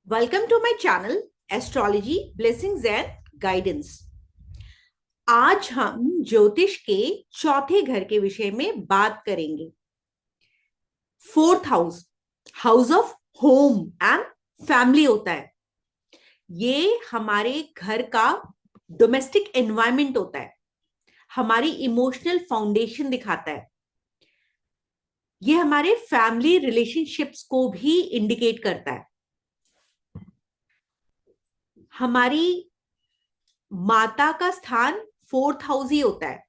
Welcome to my channel astrology blessings and guidance. आज हम ज्योतिष के चौथे घर के विषय में बात करेंगे। Fourth house house of home and family होता है। ये हमारे घर का डोमेस्टिक एनवायरनमेंट होता है, हमारी इमोशनल फाउंडेशन दिखाता है। ये हमारे फैमिली रिलेशनशिप्स को भी इंडिकेट करता है। हमारी माता का स्थान फोर्थ हाउस ही होता है।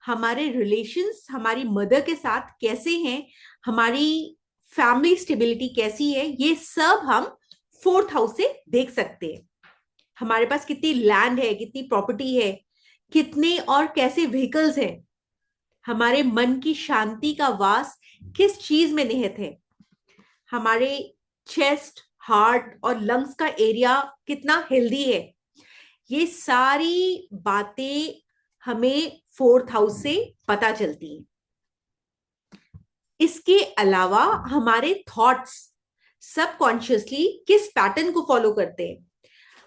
हमारे रिलेशंस हमारी मदर के साथ कैसे हैं, हमारी फैमिली स्टेबिलिटी कैसी है, ये सब हम फोर्थ हाउस से देख सकते हैं। हमारे पास कितनी लैंड है, कितनी प्रॉपर्टी है, कितने और कैसे व्हीकल्स हैं, हमारे मन की शांति का वास किस चीज में निहित है, हमारे चेस्ट, हार्ट और लंग्स का एरिया कितना हेल्दी है। ये सारी बातें हमें फोर्थ हाउस से पता चलती हैं। इसके अलावा हमारे थॉट्स सबकॉन्शियसली किस पैटर्न को फॉलो करते हैं,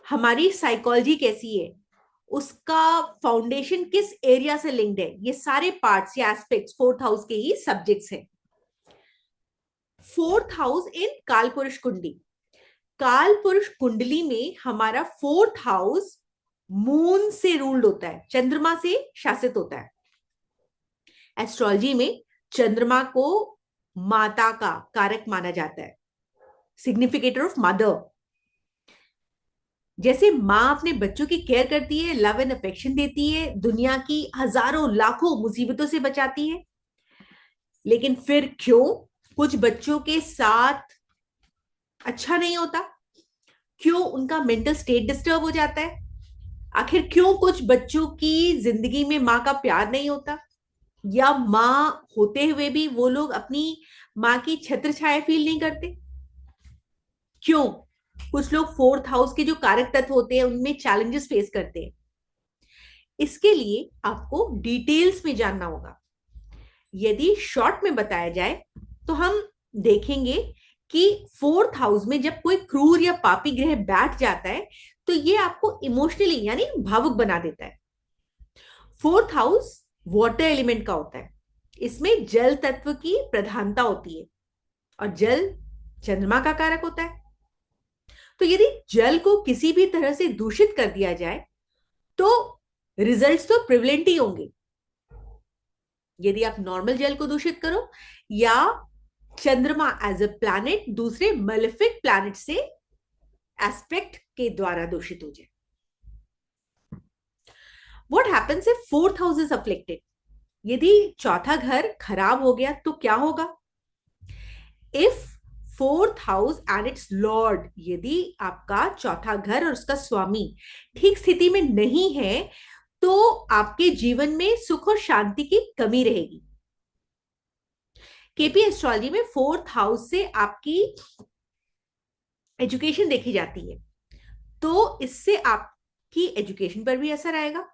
हमारी साइकोलॉजी कैसी है, उसका फाउंडेशन किस एरिया से लिंक्ड है, ये सारे पार्ट्स या एस्पेक्ट्स फोर्थ हाउस के ही सब्जेक्ट्स हैं। फोर्थ हाउस इन काल पुरुष कुंडली। काल पुरुष कुंडली में हमारा फोर्थ हाउस मून से रूल्ड होता है, चंद्रमा से शासित होता है। एस्ट्रोलॉजी में चंद्रमा को माता का कारक माना जाता है, सिग्निफिकेटर ऑफ मदर। जैसे माँ अपने बच्चों की केयर करती है, लव एंड अफेक्शन देती है, दुनिया की हजारों लाखों मुसीबतों से बचाती है, लेकिन फिर क्यों कुछ बच्चों के साथ अच्छा नहीं होता? क्यों उनका मेंटल स्टेट डिस्टर्ब हो जाता है? आखिर क्यों कुछ बच्चों की जिंदगी में माँ का प्यार नहीं होता, या माँ होते हुए भी वो लोग अपनी माँ की छत्र छाया फील नहीं करते? क्यों कुछ लोग फोर्थ हाउस के जो कारक तत्व होते हैं उनमें चैलेंजेस फेस करते हैं? इसके लिए आपको डिटेल्स में जानना होगा। यदि शॉर्ट में बताया जाए तो हम देखेंगे कि फोर्थ हाउस में जब कोई क्रूर या पापी ग्रह बैठ जाता है तो ये आपको इमोशनली यानी भावुक बना देता है। फोर्थ हाउस वाटर एलिमेंट का होता है, इसमें जल तत्व की प्रधानता होती है और जल चंद्रमा का कारक होता है। तो यदि जल को किसी भी तरह से दूषित कर दिया जाए तो रिजल्ट्स तो प्रिवलेंट ही होंगे। यदि आप नॉर्मल जल को दूषित करो या चंद्रमा एज अ प्लैनेट दूसरे मेलेफिक प्लैनेट से एस्पेक्ट के द्वारा दूषित हो जाए। What happens if fourth house is afflicted? यदि चौथा घर खराब हो गया तो क्या होगा? If fourth house and it's Lord, यदि आपका चौथा घर और उसका स्वामी ठीक स्थिति में नहीं है तो आपके जीवन में सुख और शांति की कमी रहेगी। केपी एस्ट्रोलॉजी में फोर्थ हाउस से आपकी एजुकेशन देखी जाती है, तो इससे आपकी एजुकेशन पर भी असर आएगा।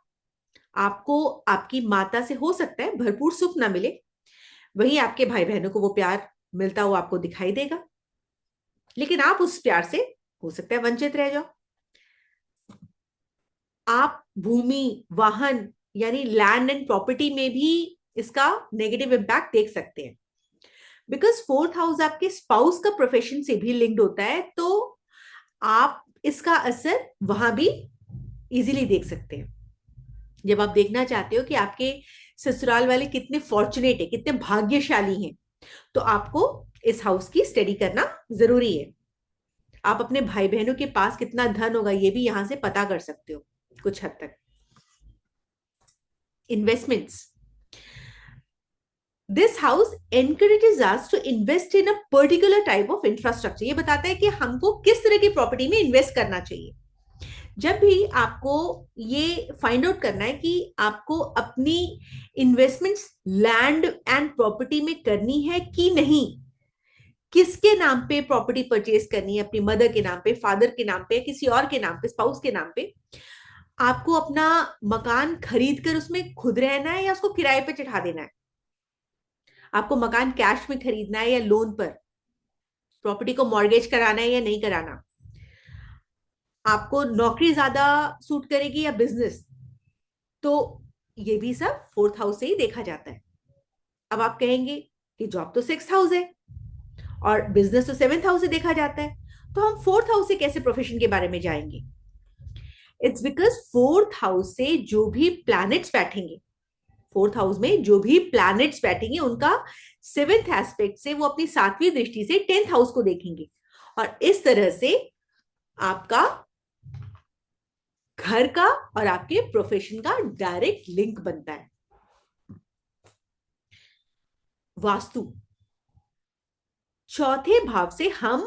आपको आपकी माता से हो सकता है भरपूर सुख ना मिले, वहीं आपके भाई बहनों को वो प्यार मिलता हुआ आपको दिखाई देगा, लेकिन आप उस प्यार से हो सकता है वंचित रह जाओ। आप भूमि, वाहन यानी लैंड एंड प्रॉपर्टी में भी इसका नेगेटिव इंपैक्ट देख सकते हैं। बिकॉज फोर्थ हाउस आपके स्पाउस का प्रोफेशन से भी लिंक्ड होता है, तो आप इसका असर वहां भी इजीली देख सकते हैं। जब आप देखना चाहते हो कि आपके ससुराल वाले कितने फॉर्चुनेट है, कितने भाग्यशाली हैं, तो आपको इस हाउस की स्टडी करना जरूरी है। आप अपने भाई बहनों के पास कितना धन होगा ये भी यहां से पता कर सकते हो कुछ हद तक। Investments, this house encourages us to invest in a particular type of infrastructure. ये बताता है कि हमको किस तरह की प्रॉपर्टी में इन्वेस्ट करना चाहिए। जब भी आपको ये फाइंड आउट करना है कि आपको अपनी इन्वेस्टमेंट्स लैंड एंड प्रॉपर्टी में करनी है कि नहीं, किसके नाम पे प्रॉपर्टी परचेज करनी है, अपनी मदर के नाम पे, फादर के नाम पे, किसी और के नाम पे, स्पाउस के नाम पे, आपको अपना मकान खरीद कर उसमें खुद रहना है या उसको किराए पे चढ़ा देना है, आपको मकान कैश में खरीदना है या लोन पर, प्रॉपर्टी को मॉर्गेज कराना है या नहीं कराना, आपको नौकरी ज्यादा सूट करेगी या बिजनेस, तो ये भी सब फोर्थ हाउस से ही देखा जाता है। अब आप कहेंगे कि जॉब तो सिक्स हाउस है और बिजनेस तो सेवेंथ हाउस से देखा जाता है, तो हम फोर्थ हाउस से कैसे प्रोफेशन के बारे में जाएंगे? इट्स बिकॉज फोर्थ हाउस से जो भी प्लैनेट्स बैठेंगे, फोर्थ हाउस में जो भी प्लैनेट्स बैठेंगे उनका सेवेंथ एस्पेक्ट से वो अपनी सातवीं दृष्टि से टेंथ हाउस को देखेंगे, और इस तरह से आपका घर का और आपके प्रोफेशन का डायरेक्ट लिंक बनता है। वास्तु, चौथे भाव से हम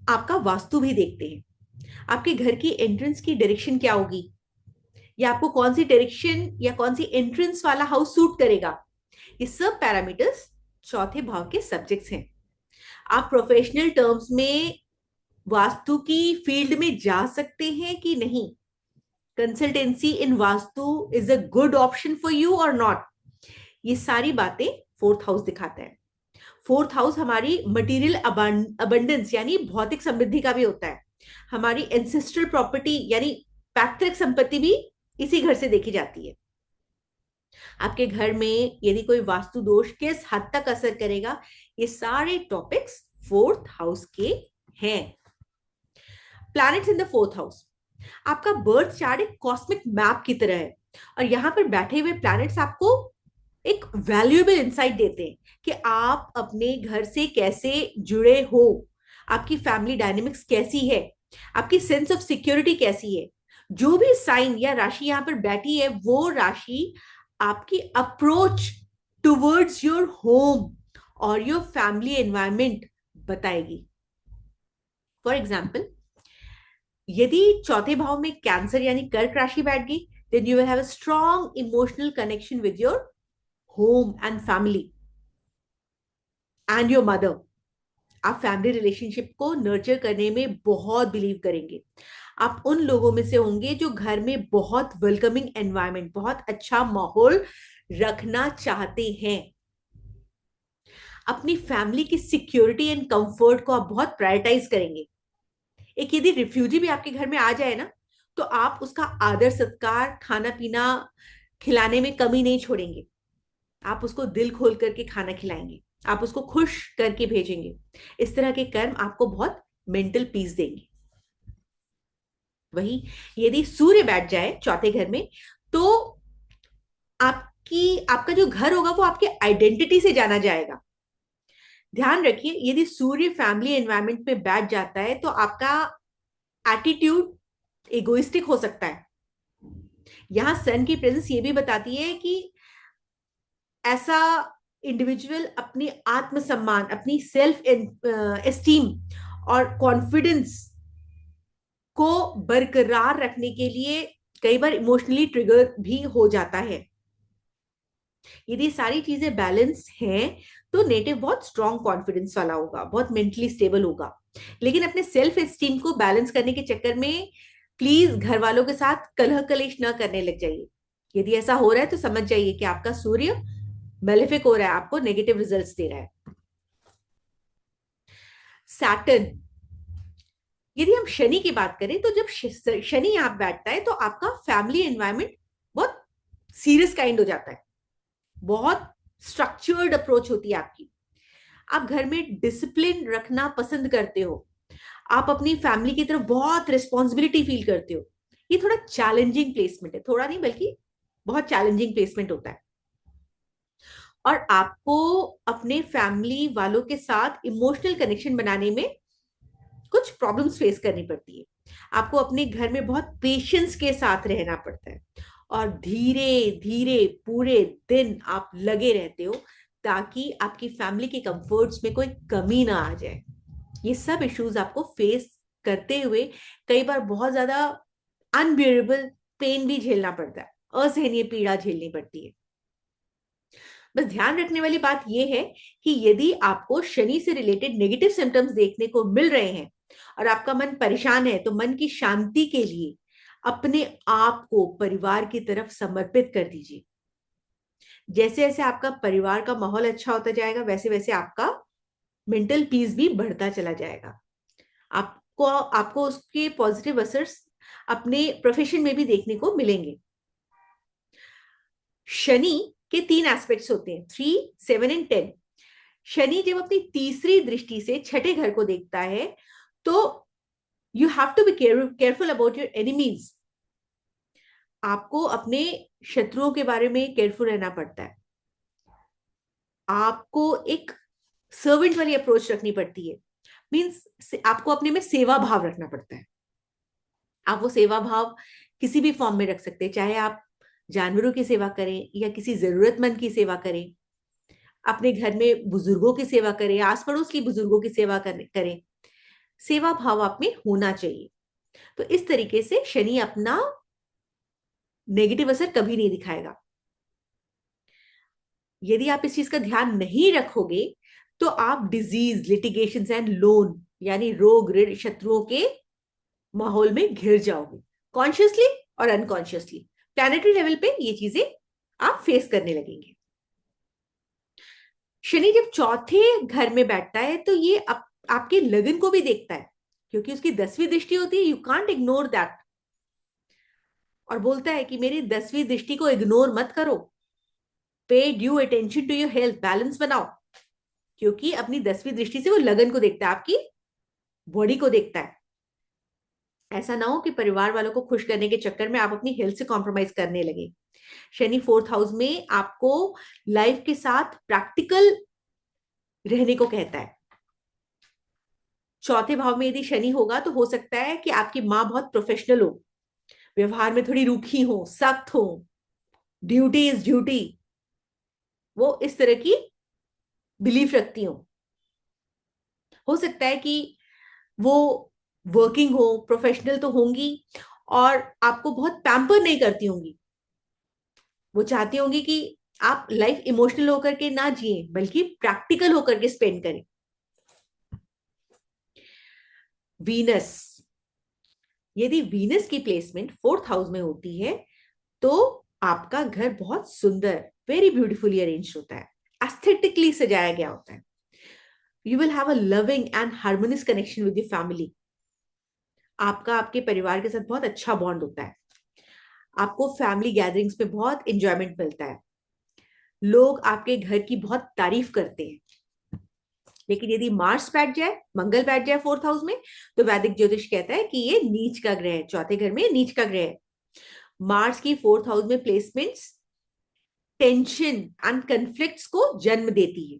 आपका वास्तु भी देखते हैं। आपके घर की एंट्रेंस की डायरेक्शन क्या होगी, या आपको कौन सी डायरेक्शन या कौन सी एंट्रेंस वाला हाउस सूट करेगा, ये सब पैरामीटर्स चौथे भाव के सब्जेक्ट्स हैं। आप प्रोफेशनल टर्म्स में वास्तु की फील्ड में जा सकते हैं कि नहीं, consultancy in vastu is a good option for you और नॉट, ये सारी बातें फोर्थ हाउस दिखाता है। फोर्थ हाउस हमारी मटेरियल अबंडेंस यानी भौतिक समृद्धि का भी होता है। हमारी एंसेस्ट्रल प्रॉपर्टी यानी पैतृक संपत्ति भी इसी घर से देखी जाती है। आपके घर में यदि कोई वास्तु दोष किस हद तक असर करेगा, ये सारे टॉपिक्स फोर्थ हाउस के हैं। Planets in the fourth house, आपका बर्थ चार्ट एक कॉस्मिक मैप की तरह है, और यहां पर बैठे हुए प्लैनेट्स आपको एक वैल्यूएबल इंसाइट देते हैं कि आप अपने घर से कैसे जुड़े हो, आपकी फैमिली डायनेमिक्स कैसी है, आपकी सेंस ऑफ सिक्योरिटी कैसी है। जो भी साइन या राशि यहां पर बैठी है, वो राशि आपकी अप्रोच टुवर्ड्स योर होम और योर फैमिली एनवायरमेंट बताएगी। फॉर एग्जाम्पल, यदि चौथे भाव में कैंसर यानी कर्क राशि बैठ गई, then you will have a strong emotional connection with your home and family and your mother. आप फैमिली रिलेशनशिप को नर्चर करने में बहुत बिलीव करेंगे। आप उन लोगों में से होंगे जो घर में बहुत वेलकमिंग एनवायरनमेंट, बहुत अच्छा माहौल रखना चाहते हैं। अपनी फैमिली की सिक्योरिटी एंड कंफर्ट को आप बहुत प्रायोरिटाइज करेंगे। एक यदि रिफ्यूजी भी आपके घर में आ जाए ना, तो आप उसका आदर सत्कार, खाना पीना खिलाने में कमी नहीं छोड़ेंगे। आप उसको दिल खोल करके खाना खिलाएंगे, आप उसको खुश करके भेजेंगे। इस तरह के कर्म आपको बहुत मेंटल पीस देंगे। वही यदि सूर्य बैठ जाए चौथे घर में, तो आपका जो घर होगा वो आपके आइडेंटिटी से जाना जाएगा। ध्यान रखिए, यदि सूर्य फैमिली एनवायरनमेंट में बैठ जाता है तो आपका एटीट्यूड इगोइस्टिक हो सकता है। यहां सन की प्रेजेंस ये भी बताती है कि ऐसा इंडिविजुअल अपनी आत्मसम्मान, अपनी सेल्फ एस्टीम और कॉन्फिडेंस को बरकरार रखने के लिए कई बार इमोशनली ट्रिगर भी हो जाता है। यदि सारी चीजें बैलेंस हैं, तो नेटिव बहुत स्ट्रॉन्ग कॉन्फिडेंस वाला होगा, बहुत मेंटली स्टेबल होगा। लेकिन अपने सेल्फ एस्टीम को बैलेंस करने के चक्कर में प्लीज घर वालों के साथ कलह कलेश न करने लग जाइए। यदि ऐसा हो रहा है तो समझ जाइए कि आपका सूर्य मेलेफिक हो रहा है, आपको नेगेटिव रिजल्ट्स दे रहा है। सैटर्न, यदि हम शनि की बात करें तो जब शनि यहां बैठता है तो आपका फैमिली एनवायरनमेंट बहुत सीरियस काइंड हो जाता है, बहुत स्ट्रक्चर्ड अप्रोच होती है आपकी। आप घर में डिसिप्लिन रखना पसंद करते हो, आप अपनी फैमिली की तरफ बहुत रिस्पॉन्सिबिलिटी फील करते हो। ये थोड़ा चैलेंजिंग प्लेसमेंट है, थोड़ा नहीं बल्कि बहुत चैलेंजिंग प्लेसमेंट होता है, और आपको अपने फैमिली वालों के साथ इमोशनल कनेक्शन बनाने में कुछ प्रॉब्लम्स फेस करनी पड़ती है। आपको अपने घर में बहुत पेशेंस के साथ रहना पड़ता है, और धीरे धीरे पूरे दिन आप लगे रहते हो ताकि आपकी फैमिली के कंफर्ट्स में कोई कमी ना आ जाए। ये सब इश्यूज आपको फेस करते हुए कई बार बहुत ज्यादा अनबियरेबल पेन भी झेलना पड़ता है, असहनीय पीड़ा झेलनी पड़ती है। बस ध्यान रखने वाली बात यह है कि यदि आपको शनि से रिलेटेड नेगेटिव सिम्टम्स देखने को मिल रहे हैं और आपका मन परेशान है, तो मन की शांति के लिए अपने आप को परिवार की तरफ समर्पित कर दीजिए। जैसे जैसे आपका परिवार का माहौल अच्छा होता जाएगा, वैसे वैसे आपका मेंटल पीस भी बढ़ता चला जाएगा। आप को आपको उसके पॉजिटिव असर्स अपने प्रोफेशन में भी देखने को मिलेंगे। शनि के 3 एस्पेक्ट्स होते हैं, 3, 7 एंड 10। शनि जब अपनी तीसरी दृष्टि से छठे घर को देखता है तो you have to be careful about your enemies. आपको अपने शत्रुओं के बारे में केयरफुल रहना पड़ता है। आपको एक सर्वेंट वाली अप्रोच रखनी पड़ती है, मीन्स आपको अपने में सेवा भाव रखना पड़ता है। आप वो सेवा भाव किसी भी फॉर्म में रख सकते हैं, चाहे आप जानवरों की सेवा करें या किसी जरूरतमंद की सेवा करें, अपने घर में बुजुर्गों की सेवा करें, आस पड़ोस की बुजुर्गों की सेवा करें। सेवा भाव आप में होना चाहिए। तो इस तरीके से शनि अपना नेगेटिव असर कभी नहीं दिखाएगा। यदि आप इस चीज का ध्यान नहीं रखोगे तो आप डिजीज, लिटिगेशन एंड लोन यानी रोग, ऋण, शत्रुओं के माहौल में घिर जाओगे, कॉन्शियसली और अनकॉन्शियसली। प्लैनेटरी लेवल पे ये चीजें आप फेस करने लगेंगे। शनि जब चौथे घर में बैठता है तो ये आपके लगन को भी देखता है, क्योंकि उसकी 10वीं दृष्टि होती है। You can't ignore that. और बोलता है कि मेरी 10वीं दृष्टि को इग्नोर मत करो, pay due attention to your health, balance बनाओ। क्योंकि अपनी 10वीं दृष्टि से वो लगन को देखता है, आपकी बॉडी को देखता है। ऐसा ना हो कि परिवार वालों को खुश करने के चक्कर में आप अपनी हेल्थ से कॉम्प्रोमाइज करने लगे। शनि 4th हाउस में आपको लाइफ के साथ प्रैक्टिकल रहने को कहता है। चौथे भाव में यदि शनि होगा तो हो सकता है कि आपकी माँ बहुत प्रोफेशनल हो, व्यवहार में थोड़ी रूखी हो, सख्त हो, ड्यूटी इज ड्यूटी, वो इस तरह की बिलीफ रखती हो सकता है कि वो वर्किंग हो, प्रोफेशनल तो होंगी और आपको बहुत पैम्पर नहीं करती होंगी। वो चाहती होंगी कि आप लाइफ इमोशनल होकर के ना जिए बल्कि प्रैक्टिकल होकर के स्पेंड करें। वीनस, यदि वीनस की प्लेसमेंट 4th हाउस में होती है तो आपका घर बहुत सुंदर, वेरी ब्यूटीफुली अरेंज होता है, एस्थेटिकली सजाया गया होता है। You will have a loving and harmonious connection with your family. आपका आपके परिवार के साथ बहुत अच्छा बॉन्ड होता है। आपको फैमिली गैदरिंग्स में बहुत इंजॉयमेंट मिलता है। लोग आपके घर की बहुत तारीफ करते हैं। लेकिन यदि मार्स बैठ जाए, मंगल बैठ जाए 4th हाउस में, तो वैदिक ज्योतिष कहता है कि ये नीच का ग्रह है, चौथे घर में नीच का ग्रह है। मार्स की 4th हाउस में प्लेसमेंट्स टेंशन एंड कन्फ्लिक्ट्स को जन्म देती है।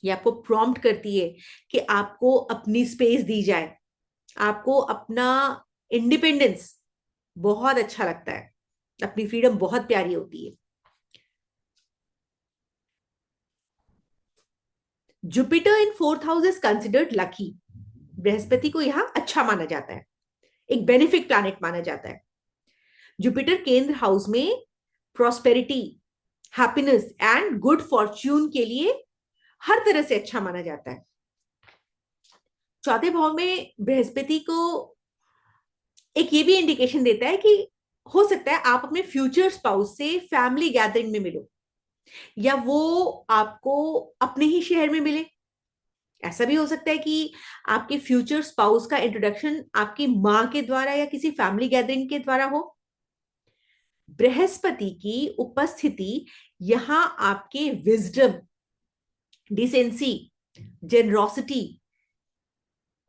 ये आपको प्रॉम्प्ट करती है कि आपको अपनी स्पेस दी जाए, आपको अपना इंडिपेंडेंस बहुत अच्छा लगता है, अपनी फ्रीडम बहुत प्यारी होती है। Jupiter in 4th house is considered lucky. Brihaspati को यहां अच्छा माना जाता है, एक बेनिफिक प्लैनेट माना जाता है। जुपिटर केंद्र हाउस में prosperity, happiness and good Fortune के लिए हर तरह से अच्छा माना जाता है। चौथे भाव में बृहस्पति को एक ये भी इंडिकेशन देता है कि हो सकता है आप अपने फ्यूचर स्पाउस से फैमिली गैदरिंग में मिलो, या वो आपको अपने ही शहर में मिले। ऐसा भी हो सकता है कि आपके फ्यूचर स्पाउस का इंट्रोडक्शन आपकी मां के द्वारा या किसी फैमिली गैदरिंग के द्वारा हो। बृहस्पति की उपस्थिति यहां आपके विजडम, डिसेंसी, जेनरोसिटी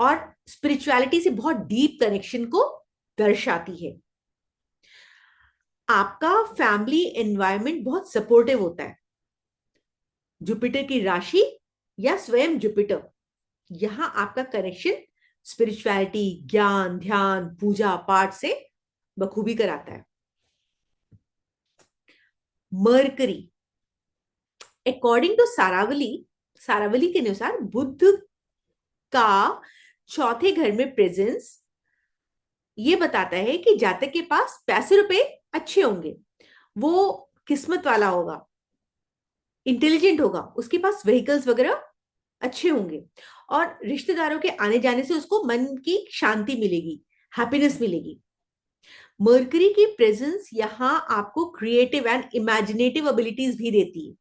और स्पिरिचुअलिटी से बहुत डीप कनेक्शन को दर्शाती है। आपका फैमिली एनवायरनमेंट बहुत सपोर्टिव होता है। जुपिटर की राशि या स्वयं जुपिटर, यहां आपका कनेक्शन स्पिरिचुअलिटी, ज्ञान, ध्यान, पूजा पाठ से बखूबी कराता है। मरकरी, अकॉर्डिंग टू सारावली, सारावली के अनुसार बुध का चौथे घर में प्रेजेंस ये बताता है कि जातक के पास पैसे रुपए अच्छे होंगे, वो किस्मत वाला होगा, इंटेलिजेंट होगा, उसके पास व्हीकल्स वगैरह अच्छे होंगे और रिश्तेदारों के आने जाने से उसको मन की शांति मिलेगी, हैप्पीनेस मिलेगी। मर्करी की प्रेजेंस यहां आपको क्रिएटिव एंड इमेजिनेटिव एबिलिटीज भी देती है,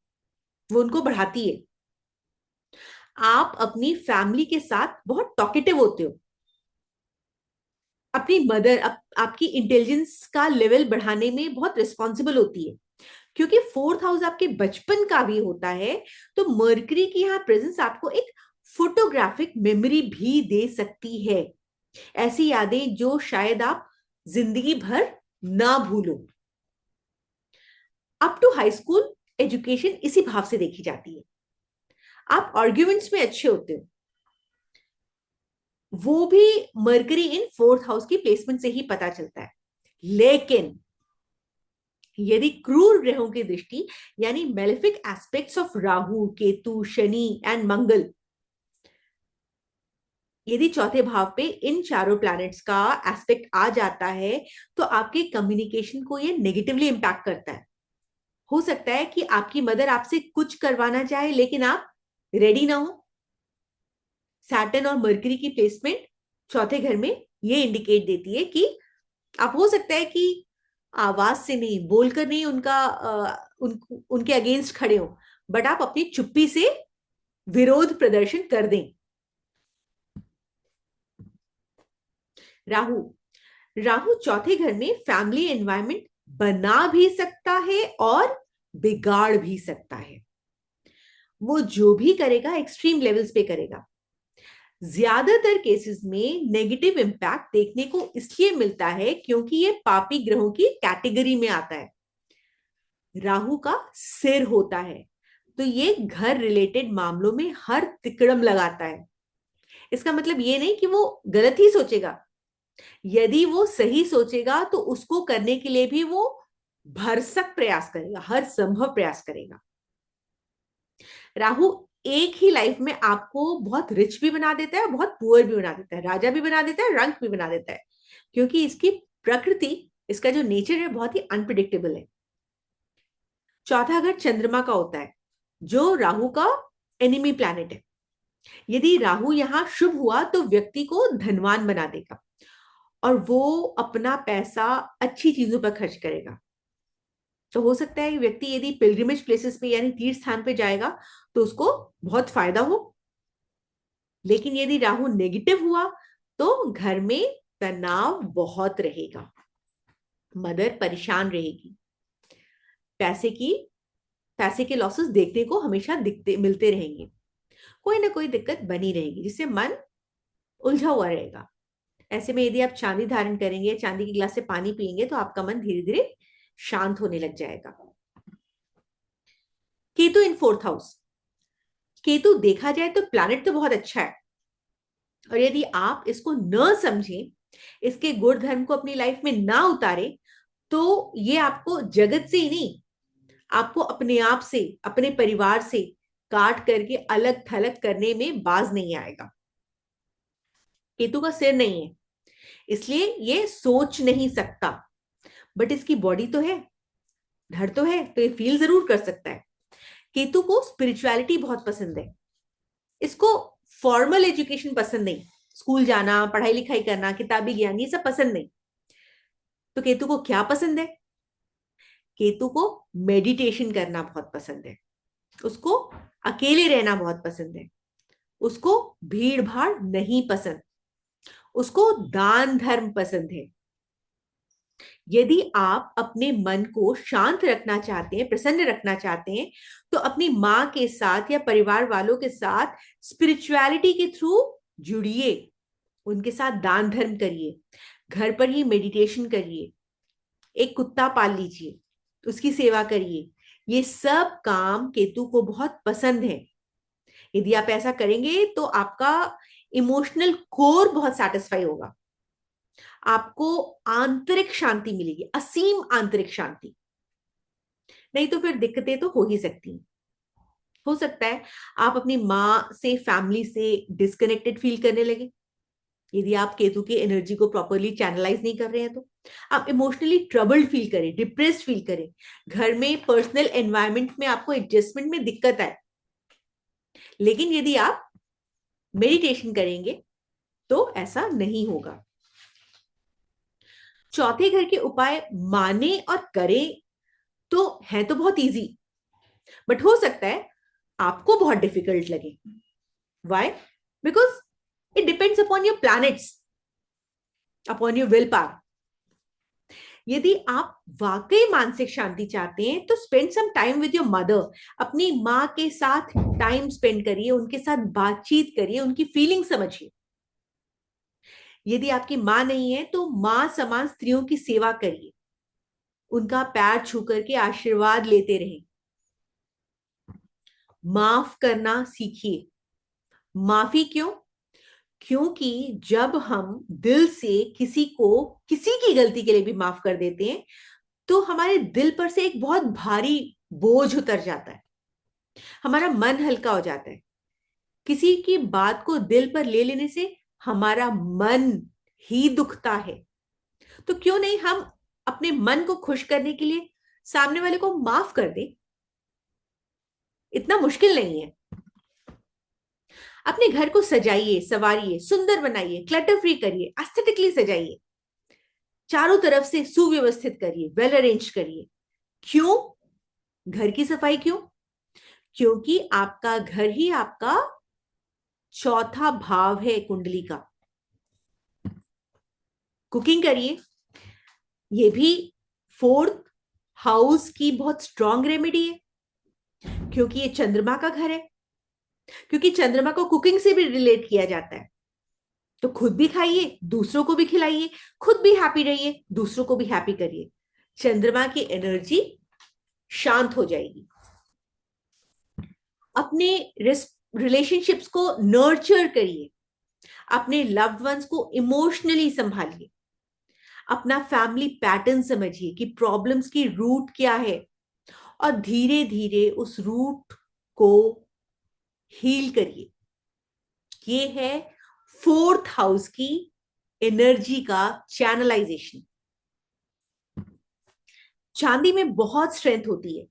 वो उनको बढ़ाती है। आप अपनी फैमिली के साथ बहुत टॉकेटिव होते हो, अपनी मदर आपकी इंटेलिजेंस का लेवल बढ़ाने में बहुत रिस्पॉन्सिबल होती है, क्योंकि फोर्थ हाउस आपके बचपन का भी होता है। तो मरकरी की यहाँ प्रेजेंस आपको एक फोटोग्राफिक मेमोरी भी दे सकती है, ऐसी यादें जो शायद आप जिंदगी भर ना भूलो। Up to high school education इसी भाव से देखी जाती है। आप आर्ग्यूमेंट्स में अच्छे होते हो, वो भी मरकरी इन फोर्थ हाउस की प्लेसमेंट से ही पता चलता है। लेकिन यदि क्रूर ग्रहों की दृष्टि, यानी malefic aspects of Rahu, Ketu, Shani and Mangal, यदि चौथे भाव पे इन चारों प्लैनेट्स का एस्पेक्ट आ जाता है, तो आपके कम्युनिकेशन को ये नेगेटिवली इंपैक्ट करता है। हो सकता है कि आपकी मदर आपसे कुछ करवाना चाहे लेकिन आप रेडी ना हो। सैटर्न और मरकरी की प्लेसमेंट चौथे घर में ये इंडिकेट देती है कि आप, हो सकता है कि आवाज से नहीं, बोलकर नहीं उनके अगेंस्ट खड़े हो, बट आप अपनी चुप्पी से विरोध प्रदर्शन कर दें। राहु राहु चौथे घर में फैमिली एनवायरनमेंट बना भी सकता है और बिगाड़ भी सकता है। वो जो भी करेगा एक्सट्रीम लेवल्स पे करेगा। ज्यादातर केसेस में नेगेटिव इंपैक्ट देखने को इसलिए मिलता है क्योंकि ये पापी ग्रहों की कैटेगरी में आता है। राहु का सिर होता है, तो ये घर रिलेटेड मामलों में हर तिकड़म लगाता है। इसका मतलब ये नहीं कि वो गलत ही सोचेगा। यदि वो सही सोचेगा तो उसको करने के लिए भी वो भरसक प्रयास करेगा, हर संभव प्रयास करेगा। राहु एक ही लाइफ में आपको बहुत रिच भी बना देता है और बहुत पुअर भी बना देता है, राजा भी बना देता है, रंक भी बना देता है, क्योंकि इसकी प्रकृति, इसका जो नेचर है बहुत ही अनप्रिडिक्टेबल है। चौथा घर चंद्रमा का होता है, जो राहु का एनिमी प्लैनेट है। यदि राहु यहां शुभ हुआ तो व्यक्ति को धनवान बना देगा और वो अपना पैसा अच्छी चीजों पर खर्च करेगा। तो हो सकता है कि व्यक्ति यदि पिलग्रिमेज प्लेसेस पे यानी तीर्थ स्थान पे जाएगा तो उसको बहुत फायदा हो। लेकिन यदि राहु नेगेटिव हुआ तो घर में तनाव बहुत रहेगा, मदर परेशान रहेगी, पैसे की पैसे के लॉसेस देखने को हमेशा दिखते मिलते रहेंगे, कोई ना कोई दिक्कत बनी रहेगी जिससे मन उलझा हुआ रहेगा। ऐसे में यदि आप चांदी धारण करेंगे, चांदी के गिलास से पानी पिएंगे, तो आपका मन धीरे धीरे शांत होने लग जाएगा। Ketu in fourth house. Ketu देखा जाए तो प्लैनेट तो बहुत अच्छा है, और यदि आप इसको न समझें, इसके गुण धर्म को अपनी लाइफ में ना उतारे, तो ये आपको जगत से ही नहीं, आपको अपने आप से, अपने परिवार से काट करके अलग थलग करने में बाज नहीं आएगा। केतु का सिर नहीं है, इसलिए ये सोच नहीं सकता, बट इसकी बॉडी तो है, धड़ तो है, तो ये फील जरूर कर सकता है। केतु को स्पिरिचुअलिटी बहुत पसंद है, इसको फॉर्मल एजुकेशन पसंद नहीं, स्कूल जाना, पढ़ाई लिखाई करना, किताबी ज्ञान, ये सब पसंद नहीं। तो केतु को क्या पसंद है? केतु को मेडिटेशन करना बहुत पसंद है, उसको अकेले रहना बहुत पसंद है, उसको भीड़ भाड़ नहीं पसंद, उसको दान धर्म पसंद है। यदि आप अपने मन को शांत रखना चाहते हैं, प्रसन्न रखना चाहते हैं, तो अपनी माँ के साथ या परिवार वालों के साथ स्पिरिचुअलिटी के थ्रू जुड़िए, उनके साथ दान धर्म करिए, घर पर ही मेडिटेशन करिए, एक कुत्ता पाल लीजिए, उसकी सेवा करिए। ये सब काम केतु को बहुत पसंद है। यदि आप ऐसा करेंगे तो आपका इमोशनल कोर बहुत सेटिस्फाई होगा, आपको आंतरिक शांति मिलेगी, असीम आंतरिक शांति। नहीं तो फिर दिक्कतें तो हो ही सकती हैं। हो सकता है आप अपनी माँ से, फैमिली से डिस्कनेक्टेड फील करने लगे। यदि आप केतु की एनर्जी को प्रॉपरली चैनलाइज नहीं कर रहे हैं तो आप इमोशनली ट्रबल्ड फील करें, डिप्रेस्ड फील करें, घर में पर्सनल एनवायरनमेंट में आपको एडजस्टमेंट में दिक्कत आए। लेकिन यदि आप मेडिटेशन करेंगे तो ऐसा नहीं होगा। चौथे घर के उपाय माने और करें तो है तो बहुत इजी, बट हो सकता है आपको बहुत डिफिकल्ट लगे। Why? Because it depends upon your planets. Upon your will power. यदि आप वाकई मानसिक शांति चाहते हैं तो spend some time with your mother. अपनी माँ के साथ टाइम स्पेंड करिए, उनके साथ बातचीत करिए, उनकी फीलिंग समझिए। यदि आपकी माँ नहीं है तो माँ समान स्त्रियों की सेवा करिए, उनका पैर छू करके आशीर्वाद लेते रहें। माफ करना सीखिए। माफी क्यों? क्योंकि जब हम दिल से किसी को किसी की गलती के लिए भी माफ कर देते हैं तो हमारे दिल पर से एक बहुत भारी बोझ उतर जाता है, हमारा मन हल्का हो जाता है। किसी की बात को दिल पर ले लेने से हमारा मन ही दुखता है। तो क्यों नहीं हम अपने मन को खुश करने के लिए सामने वाले को माफ कर दें? इतना मुश्किल नहीं है। अपने घर को सजाइए, सवारिए, सुंदर बनाइए, क्लटर फ्री करिए, एस्थेटिकली सजाइए, चारों तरफ से सुव्यवस्थित करिए, वेल अरेंज करिए। क्यों घर की सफाई? क्यों? क्योंकि आपका घर ही आपका चौथा भाव है कुंडली का। कुकिंग करिए, ये भी फोर्थ हाउस की बहुत स्ट्रॉन्ग रेमेडी है, क्योंकि ये चंद्रमा का घर है, क्योंकि चंद्रमा को कुकिंग से भी रिलेट किया जाता है। तो खुद भी खाइए, दूसरों को भी खिलाइए, खुद भी हैप्पी रहिए, दूसरों को भी हैप्पी करिए। चंद्रमा की एनर्जी शांत हो जाएगी। अपने रिलेशनशिप्स को नर्चर करिए, अपने लव्ड वंस को इमोशनली संभालिए, अपना फैमिली पैटर्न समझिए कि प्रॉब्लम्स की रूट क्या है और धीरे धीरे उस रूट को हील करिए। ये है फोर्थ हाउस की एनर्जी का चैनलाइजेशन। चांदी में बहुत स्ट्रेंथ होती है।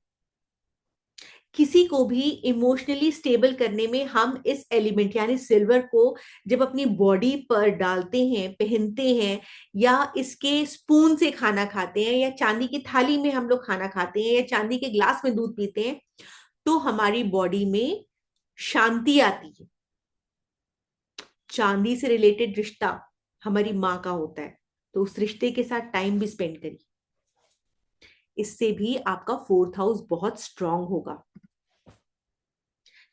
किसी को भी इमोशनली स्टेबल करने में हम इस एलिमेंट यानी सिल्वर को जब अपनी बॉडी पर डालते हैं, पहनते हैं, या इसके स्पून से खाना खाते हैं, या चांदी की थाली में हम लोग खाना खाते हैं, या चांदी के ग्लास में दूध पीते हैं, तो हमारी बॉडी में शांति आती है। चांदी से रिलेटेड रिश्ता हमारी माँ का होता है, तो उस रिश्ते के साथ टाइम भी स्पेंड करिए। इससे भी आपका फोर्थ हाउस बहुत स्ट्रांग होगा।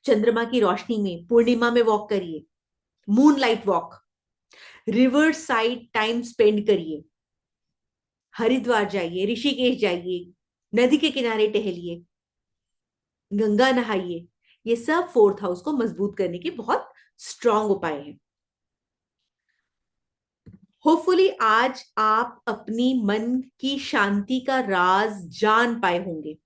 चंद्रमा की रोशनी में पूर्णिमा में वॉक करिए, moon light walk, river side time spend करिए, हरिद्वार जाइए, ऋषिकेश जाइए, नदी के किनारे टहलिए, गंगा नहाइए। ये सब फोर्थ हाउस को मजबूत करने के बहुत स्ट्रांग उपाय हैं। होपफुली आज आप अपनी मन की शांति का राज जान पाए होंगे,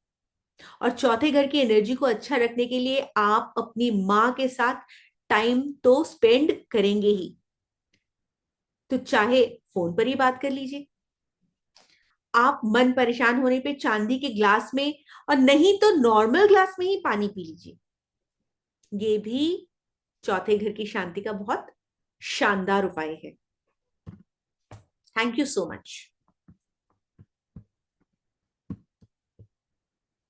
और चौथे घर की एनर्जी को अच्छा रखने के लिए आप अपनी मां के साथ टाइम तो स्पेंड करेंगे ही, तो चाहे फोन पर ही बात कर लीजिए। आप मन परेशान होने पे चांदी के ग्लास में, और नहीं तो नॉर्मल ग्लास में ही पानी पी लीजिए। ये भी चौथे घर की शांति का बहुत शानदार उपाय है। Thank you so much.